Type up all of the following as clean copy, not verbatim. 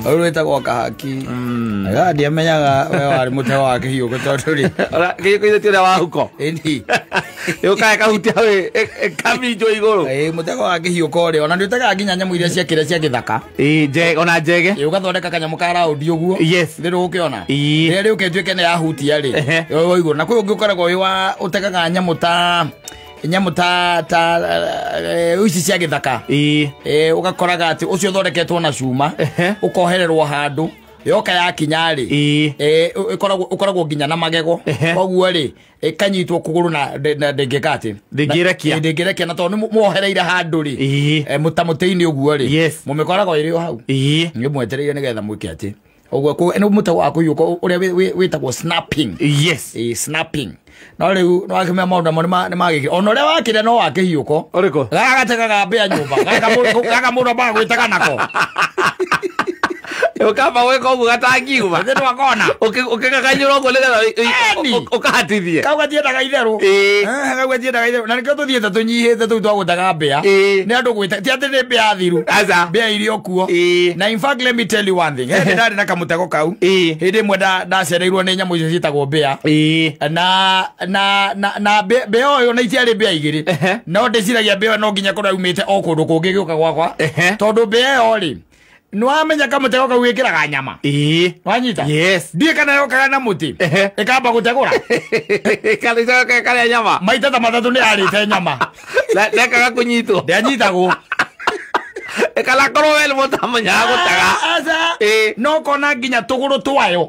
Urweta kwa kahaki. Aga dia menyaga we wari mutego wa kihiu gutoturi. Ora kihiu tira wa huko. Eni. Yo kae kahutia we kami jo igoro. Mutego wa kihiu kore ona ndutaga nginya nyamu iria ciakire cia githaka. Je ona jege. Yo gathondeka kanyamu ka raudi uguo. Yes. Ndiru ukiona. Riri ukituike ne yahutia ri. Yo igoro na kwi ungikoragwo wi wa utegaga nyamu ta uci cia githaka ugakoraga ati ucio thondeketwo na cuma ukohererwo handu yoka ya kinyari ukoragwo nginya na magego koguo ri kanyitwo kuguru na ndengekati ndingirekia na tondu muohereire handu ri mutamuteini uguo ri mumikoragwo iri hau ni mwetereire nigetha mwike ati uguo ko eno mutago akuyuko uria witagwo snapping snapping no riu no akimya maundu amwe ni magikira ona uria wakire no wakihiuko uriko gagatekaga mbia nyumba gaka mundu ba gwitaga nako ukamba weko ugu gatangiuma ndio wakona ukikakanyura ugu lega ukahatithie kaugatiendaga itheru kaugatiendaga itheru na nikio tuthiete tunyihite tu twagutaga mbia ni andu gwita ti ati ni mbia thiru mbia irio kuo na in fact let me tell you one thing hindi ndari na kamutego kau hindi mwe ndacereirwo ni nyamu icio ciitagwo mbia na mbia oyo na itiari mbia igiri no ndiciragia mbia no nginya korwo umite o kundu kungi giuka gwakwa tondu mbia yo ri nwamenya kamutego kau wikiraga nyama wanyita ndie kana yokaga na muti ikamba gutegura kale nyama maita ta matatu ni arite nyama lekaga kunyitwo ndianyitagwo ekala korowel mutamanya gutaga no kona nginya tuguru twayo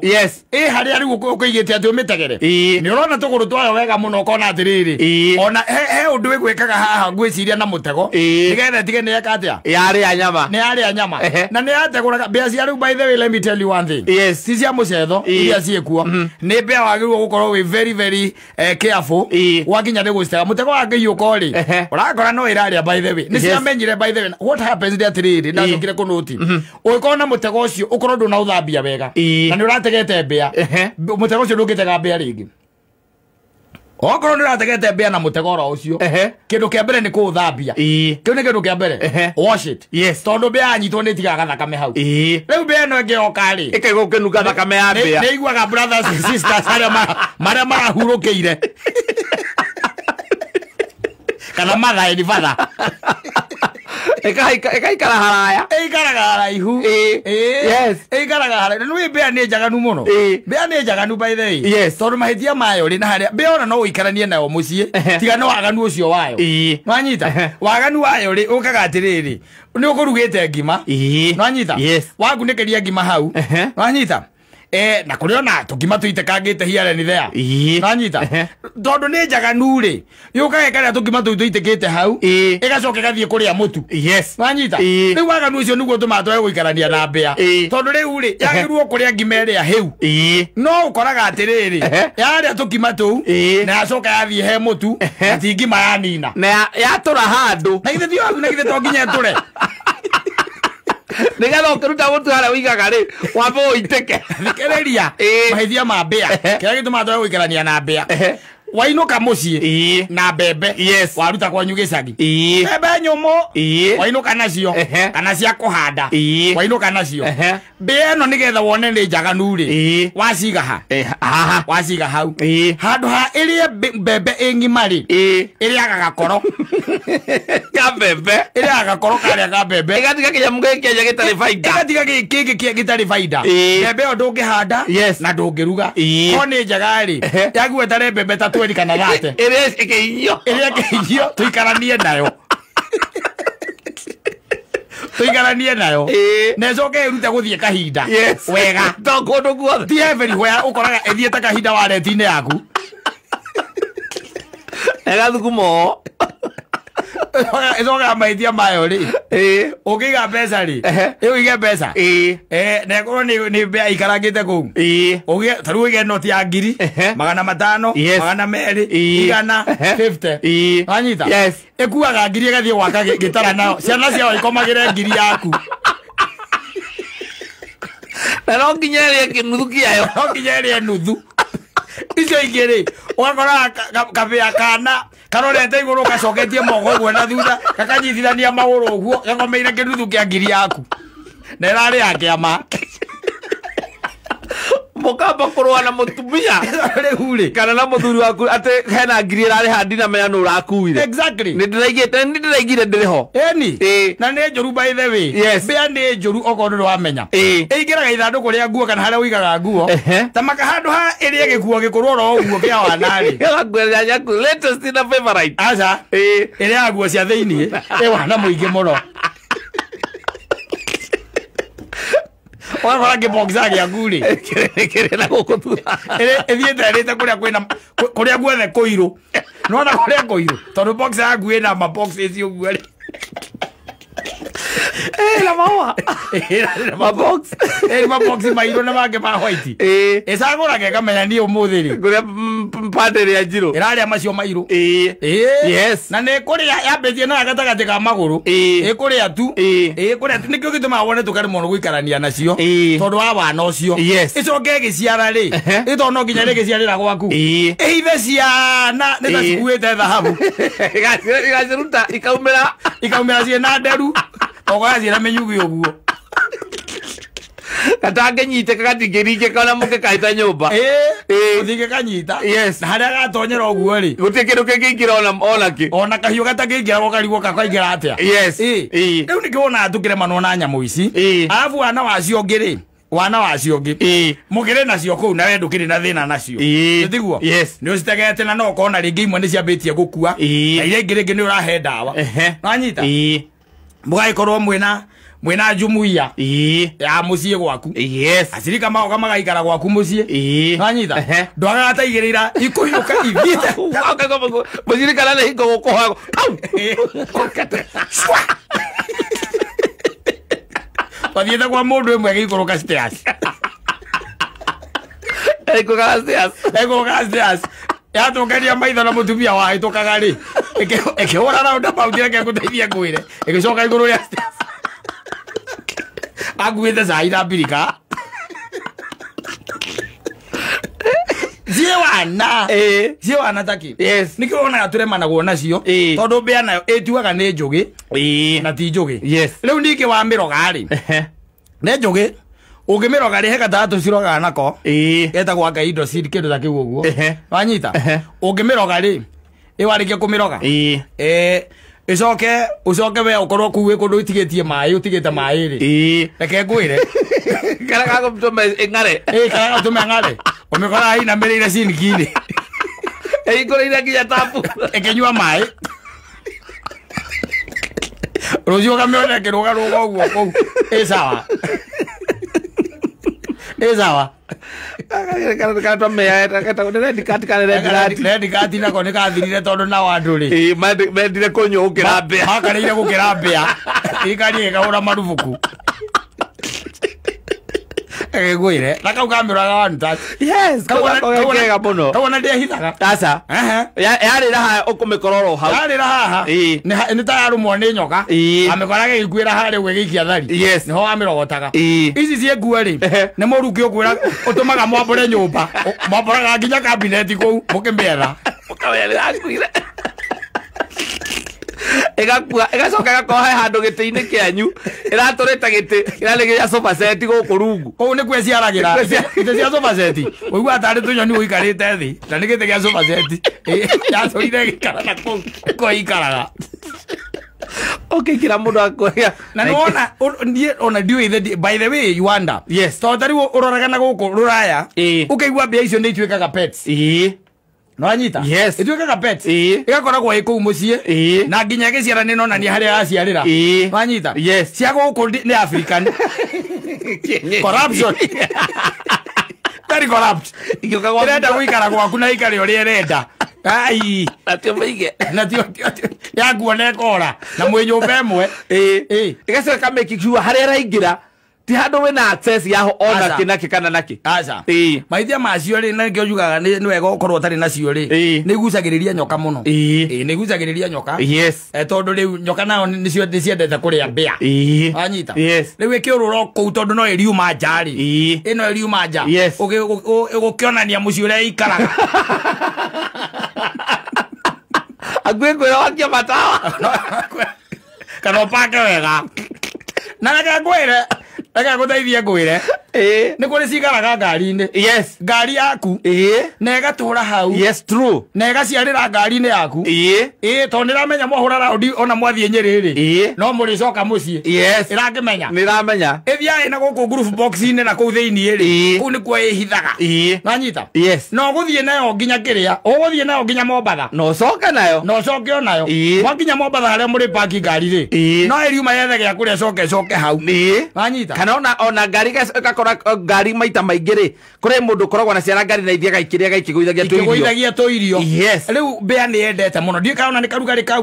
hari ari ukigite ati umitegere ni urona tuguru twayo wega muno kona atiriri ona he undu wigwikaga haha ngwiciria na mutego nigetha tige ni yakatia yari ya nyama na ni yateguraga mbia cia riu by the way let me tell you one thing si cia mucetho iria ciekuo ni mbia wagirwo gukorwo we very very careful wakinya ni gustega mutego wa ngiyuko ri urakora no iraria by the way ni cia menyire by the way what happens atiriri ndacokire kunuti ukona mutego ucio ukorwo nduna uthambia wega na ni urategete mbia mutego ucio ndungitega mbia ringi okorwo ni urategete mbia na mutego ro ucio kindu kia mbere ni kuuthambia kiu ni kindu kia mbere wash it tondu mbia anyitwo ni tigaga thakame hau riu mbia no ngioka ri ikaigukinuka thakame ya mbia ni iguaga brothers and sisters maria marahurukiire kana mathae ni batha ekaikara haraya eikaraga haraihu eikaraga haraihu no mbia ni njaganu muno mbia ni njaganu by the way tondu mahitia mayo ri na haria mbia ona no uikaranie nayo mucii tiga no waganu ucio wayo nwanyita waganu wayo ri ukaga atiriri ni ukurugite ngima nwanyita wagunikeria ngima hau nwanyita na kuriona tukima tuitekangite hiare ni thea nanyita tondu ni njaganu ri yukaga karia tukima tuitekete hau igacoka gathie kuria mutu nanyita riu waganu ucio niguo tumatwe guikarania na mbia tondu riu ri yagirwo kuria ngima iria hiu no ukoraga atiriri yaria tukima tu na yacoka yathie he mutu ati ngima ya nina na yatura handu na ithe tio na ithe to nginya ture nigetha ukiruta mutu haria wigaga ri wambe uiteke thikereria mahithia ma mbia kiria gituma twa guikarania na mbia wainuka mucii na mbembe waruta kwanyu gicagi mbembe nyumu wainuka nacio kana cia kuhanda wainuka nacio mbia ino nigetha wone ni njaganu ri waciga ha waciga hau handu ha irie mbembe ingima ri iriaga gakoro ka mbembe iriaga gakoro karia ka mbembe igatiga kinyamu giki gitari baida igatiga giki gitari baida mbembe yo ndungihanda na ndungiruga ko ni njaga ri yaguetare mbembe ta tweri kana thate iria keio tuikaranie nayo necoke irute guthie kahinda wega to kundu guothe ti everywhere ukoraga ethiete kahinda wareti-ini yaku egathukumo icoka mahithia mayo ri ukiiga mbeca ri ige mbeca na korwo ni mbia ikarangite kuu tariu uige noti ya 1,000 500 200 igana 50 wanyita ikuaga 1,000 igathie gwaka gitara nayo ciana ciao ikomagire 1,000 yaku na no nginya irie kinuthu kiayo no nginya irie nuthu icio ingiri ugakora kabia kana karorete iguru gacoketie moko guo na thutha gakanyitithania maguru guo gakomeire kinuthu kia 1,000 yaku na irari ya kiama mukamba kurwa na mutumia rĩu-rĩ kana na muthuri waku ati hena ngiri irarĩ handi na menya nũ ũrakuire exactly nĩndĩraigire ndĩrĩho eni na nĩ njũru by the way mbĩa nĩ njũru okorwo ndũrĩ wamenya ĩingĩraga ithandũkũ rĩa nguo kana harĩa ũigaga nguo ta maka handũ ha ĩrĩe gĩkuo gĩkũrwo oro ũguo kĩa wanarĩ latest na favorite aca ĩrĩa nguo cia thĩiniĩ ĩ wana mũingĩ mũno Wala ke boxa ya guri. Kere na gokuthura. Ethiete arite kuria guothe kuiru. No na kuria kuiru. Tondu boxa ya gui na ma box icio guari. La maua. Ma box. Ma box mairu na mage ma white. Esa gora ke kamenya ni umuthi ri. Kuria pande ya jiro. Iraria macio mairu. Yes. Na ne kuria yabetie na gatagati ka maguru. Kuria tu. Kuria tu nikio gituma wone tukari mono guikarania nacio. Tondu wa wana ucio. Icoke giciara ri. Itono nginya ri giciarira gwaku. Eithe ciana ni ta cikuite thahabu. Igaciruta ikaumira ciena nderu. Ogazi na menyugi oguo. Katange nyite kagatingirije kana muke kaita nyumba. Uthige kanyita. Yes. Na haria gatonyera oguo ri. Gutikiru kingira ona ki. Ona kahiu gatakingira gokarigo kakaingira atia. Yes. Riu nikiona atukire mano na nyamu ici. Alafu wana wacio ngiri. Wana wacio ngi. Mugire nacio kuu na we ndukiri na thina nacio. Ndiguo. Yes. Ni ucitegete na no kona ringi imwe ni ciambitie gukua. Na ile ngiri ni urahe ndawa. Nanyita. Mugaikorwo mwena jumuiya ya mucie gwaku. Yes. Acirika mao kama gaikara gwaku mucie. Nanyita. Ndwaga ataigirira ikuiruka ithiete. Mucirika na hingo gukoha. Pathiete kwa mundu imwe gikuruka stairs. Ekuruka stairs. Ya tukaria maitho na mutumia wa itukaga ri. Ekihora na unda pautire ke kuteithia kwire. Egicoka iguru ria stairs. Aguite zaira birika. Wana taki. Yes. Nikiona aturema na guona cio. Tondu mbia nayo ituaga ni njugi. Na ti njugi. Yes. Riu ndike wa miroga ri. Ne njugi. Ugimiroga ri heka tatu ciroga nako. Etagwa Ngaindo Seed kindu ta kiu uguo. Wanyita. Ugimiroga ri. Iwarikia kumiroga. Ucoke we ukorwo kuwe kundu itigetie mai utigite mai ri. Reke ngwire. Karaga gumtume ngare. Karaga gumtume ngare. Umekora hii na mbele ile sinikini. Ikora ina kinya tapu. Ekenywa mai. Rojo kamiona kiroga rogo uguo. Sawa. Sawa. Kana twameya red card na kone kathirire tondu na wandu ri. Mendire kunyukira mbia. Makarire gukira mbia. Ikari ikaura marufuku. Egwire na kau kameraga wantu ta. Yes, kau muno. Kawana ndia hithaga. Tasa. Yari raha ukumikororo hau. Yari raha. Ni ta yarumo ni nyoka. Amikorage iguira hari gwigikia thari. Yes. Niho wamirogotaga. Ici cie nguo ri. Ni muruki ukwira utumaga mwambure nyumba. Mwamburaga nginya cabinet kuu mukimbiera. Mukawera akuire. Egakua egacoka gakoha handu giti-ini kianyu iraturita giti iralegeria sofa set guku rungu kou ni kwe ciaragira ite cia sofa set uigua atari tunyoni uikarite thi na ni giti gia sofa set yacorire gikara na kou ko ikaraga kira mundu akoya na nona ona ndiu by the way you wonder. Yes. To tari uroraga na guku ruraya ukaigua mbia icio ni ituikaga pets. No anyita. Yes. Ituikaga pets. Igakoragwo iku mucie. Na nginya giciara ni nona ni haria aciarira. No anyita. Yes. Cia guku ni African. Corruption. Very corrupt. Irenda guikara gwaku na ikari uria irenda. Ai, natio meige. Natio ya guone kora na mwe nyumba emwe. Igacoka kameki sure haria raingira ti handu wina access yaho ona kinaki kana naki. Aca. Maithia macio ri na nikio yugaga ni wega ukorwo tari nacio ri. Ni gucagiriria nyoka muno. Ni gucagiriria nyoka. Yes. Tondu riu nyoka nao nicio ciendete kuria mbia. Anyita. Yes. Riu ikiurura kou tondu no iriuma njari. Ino iriuma nja. Ugukionania mucio uria ikaraga. Agwegwera wakia matawa. Kana upake wega. Na reke ngwire. Reke nguteithie ngwire. nä kå rä cigaraga ngari-inä ngari yaku na ĩgatũra hau na ĩgaciarä ra ngari-inä yaku tondå nä ramenya mwahå ra raundi ona mwathiä Nyeri no må rä coka må ciä ä rangä menya ä thiarä na gå kå group box-inä na kå u thä-inä rä kå u nä kuo ä hithaga nanyita no gå thiä nayo nginya kä rä a å gå thiä nayo nginya Mombatha no coke o nayo mwakinya Mombatha harä a må rä paki ngari rä no ä riuma yethe gä a kå rä a coke hau nanyita kana ona ngari gakora ngari maita maingä rä kå rä må ndå koragwo na ciara ngari na ithiä gaikä rä a gaikĩgũithagia tå irio rĩu mbĩa nĩ yendete mũno ndiĩ kana nĩ karugarĩ kau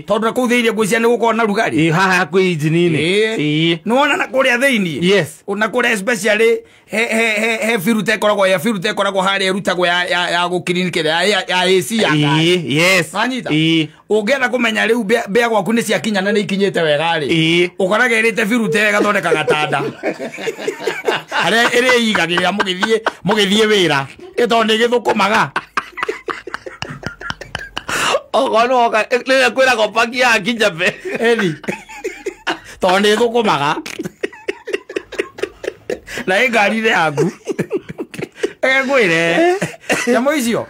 tondũ na kũu thĩinĩ ngwĩciria nĩ gũkorwo na rugarĩ haha kwĩ injini-inĩ nĩ wona na kũrĩa thĩinĩ na kũrĩa especially he filter ĩkoragwo harĩa ĩrutagwo ya gũkirinĩkĩra ya AC ya ngari nanyita ũngĩenda kũmenya rĩu mbĩa gwaku nĩ ciakinya na nĩ ikinyĩte wega rĩ ũkoraga ĩrĩte filter ĩgathondeka gatanda harĩa ĩrĩigagĩrĩra mũgĩthiĩ wĩra tondũ nĩ gĩthũkũmaga ogono rĩrĩa kwĩragwo paki ya Kijabe tondũ nĩ ĩthũkũmaga na ĩ ngari-inĩ yaku ngwĩre nyamũ icio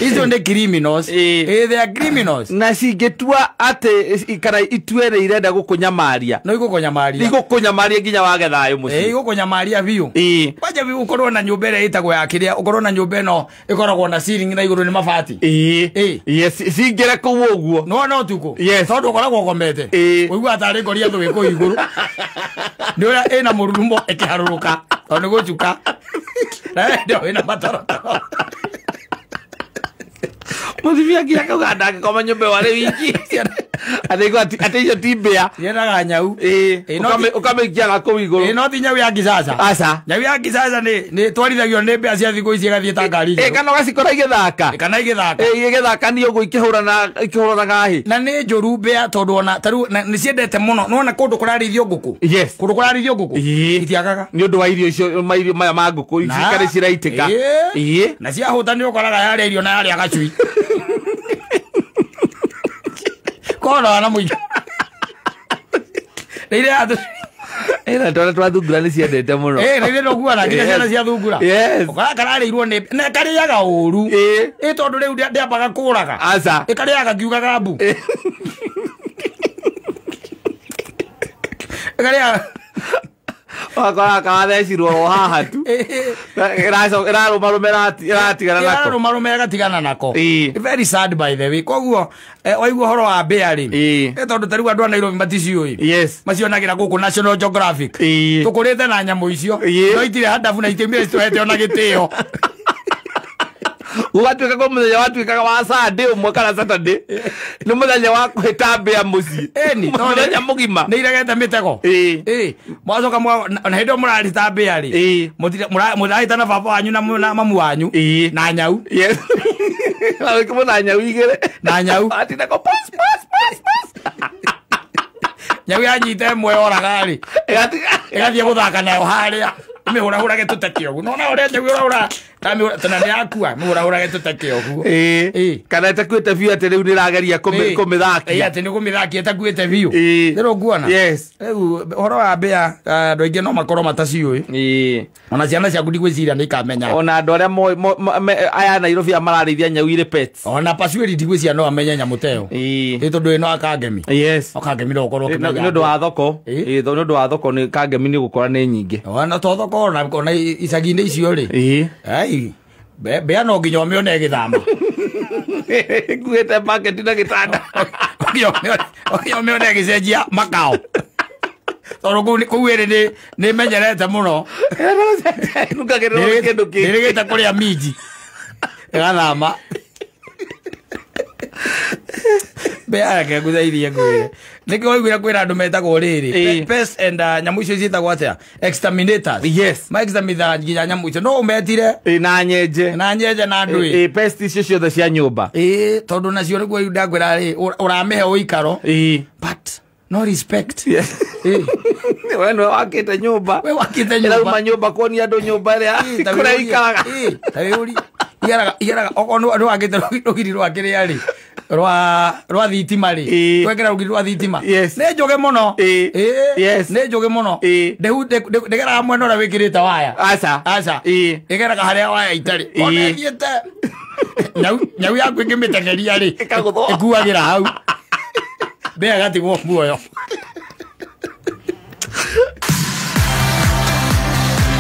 icio nĩ criminals they are criminals na cingĩtua atĩ kana itue nĩ irenda gũkũnyamaria no igũkũnyamaria nginya wage thayũ mũciĩ igũkũnyamaria biũ kwanja biũ ũkorwo na nyũmba ĩrĩa ĩtagwo ya kĩrĩa ũkorwo na nyũmba ĩno ĩkoragwo na ceiling na igũrũ nĩ mabati cingĩre kũu ũguo no ũtukũ tondũ ũkoragwo ũkomete ũigua tarĩ ngoria thũ gĩkũ igũrũ nĩ ũrĩa ĩna mũrurumo ĩkĩharũrũka tondũ nĩ gũcuka ndio wĩna matorotoro mũthimia nginya kauga ndangĩkoma nyũmba warĩ wiki atĩ icio ti mbĩa yendaga nyau ũkamĩikia kũu igũrũ no ti nyau ya kisasa aca nyau ya kisasa nĩ twarithagio nĩ mbĩa cia thikũ ici ĩgathiĩ ta ngari kana ũgacikora igĩthaka nĩ ũguo ikĩhũranaga hĩ na nĩ njũru mbĩa tondũ ona tarĩu nĩ ciendete mũno nĩwona kũndũ kũrarĩithio ngũkũ itiagaga nĩ ũndũ wa irio icio maya ma ngũkũ cikarĩ ciraitĩka na ciahũta nĩ ũkoraga yarĩa irio na yarĩa gacui kona na mũingĩ rĩrĩa andũ twana twa thungura nĩ ciendete mũno rĩrĩa ndokuana nginya ciana cia thungura ũkara kararĩirwo nĩ na karĩaga ũru tondũ rĩu ndĩambaga kũraga ĩkarĩaga kiugaga mbu ĩkarĩaga wakora kawathecirwo haha tu ĩrarũmarũma ĩgatigana nako very sad by the way koguo waigua ũhoro wa mbĩa rĩ tondũ tarĩu andũ a Nairobi maticiũĩ macionagĩra gũkũ National Geographic tũkũrĩte na nyamũ icio no itirĩ handabu na itiumire citũhete ona gĩtĩo gũgatuĩka kwa mũthenya watuĩkaga wa Sunday ũmwe kana Saturday nĩ mũthenya wa kũhĩta mbĩa mũciĩ mũthenya mũgima nĩ iregete mĩtego mwacoka na hĩndĩ ĩyo mũrarita mbĩa rĩ mũrarita na baba wanyu na mamu wanyu na nyau na nyau igĩrĩ na nyau nyau yanyita ĩmwe yoraga rĩ ĩgathiĩ gũthaka nayo harĩa mĩhũrahũrage tũteke ũguo nona ũrĩa nyau ũrahũra tana nĩ yakua mĩhũrahũrage tũteke ũguo kana ĩtakuĩte biũ atĩ rĩu nĩ ĩrageria kũmĩthakia atĩ nĩ kũmĩthakia ĩtakuĩte biũ rĩu nguona rĩu ũhoro wa mbĩa andũ aingĩ no makorwo mataciũĩ ona ciana ciaku ndigwĩciria nĩ ikamenya ona andũ arĩa aya Nairobi mararĩithia nyau irĩ pets ona Pasueli ndigwĩciria no amenye nyamũ ta ĩyo tondũ ĩno akangemi akangemi no ũkorwo nĩ ũndũ wa thoko nĩ ũndũ wa thoko nĩ kangemi nĩ gũkora nĩ nyingĩ ona to thoko ona icagi-inĩ icio rĩ mbĩa no nginya ũmĩone ĩgĩthama ĩkuĩte market na gĩtanda ũmĩone ĩgĩcenjia makao tondũ kũu ĩrĩ nĩ menyerete mũno nĩrĩgĩte kũrĩa minji ĩgathama mbĩa yake ngũthairie ngwĩre nĩkĩ waiguire kwĩra andũ metagwo rĩrĩ pest and nyamũ icio ciĩtagwo atĩa exterminators ma-exterminate nginya nyamũ icio no ũmetire na nyenje na ndũĩ pest icio ciothe cia nyũmba tondũ nacio nĩguo rĩu ndakwĩra rĩ ũramĩhe ũikaro but no respect we nĩwe wakĩte nyũmba ĩrauma nyũmba kuonia andũ nyũmba ĩrĩa kũrĩa ikaraga igeraga okorwo nĩ wakĩte rũgiri rwakĩrĩa rĩ rwa thitima ri twekera rugiri rwa thitima ne njoge muno ne njoge muno ndegera mwena ura wikirite waya aca igeraga haria waya itari ona thiete nyau yaku ingimitengeria ri ikuagira hau bea gatigwo muoyo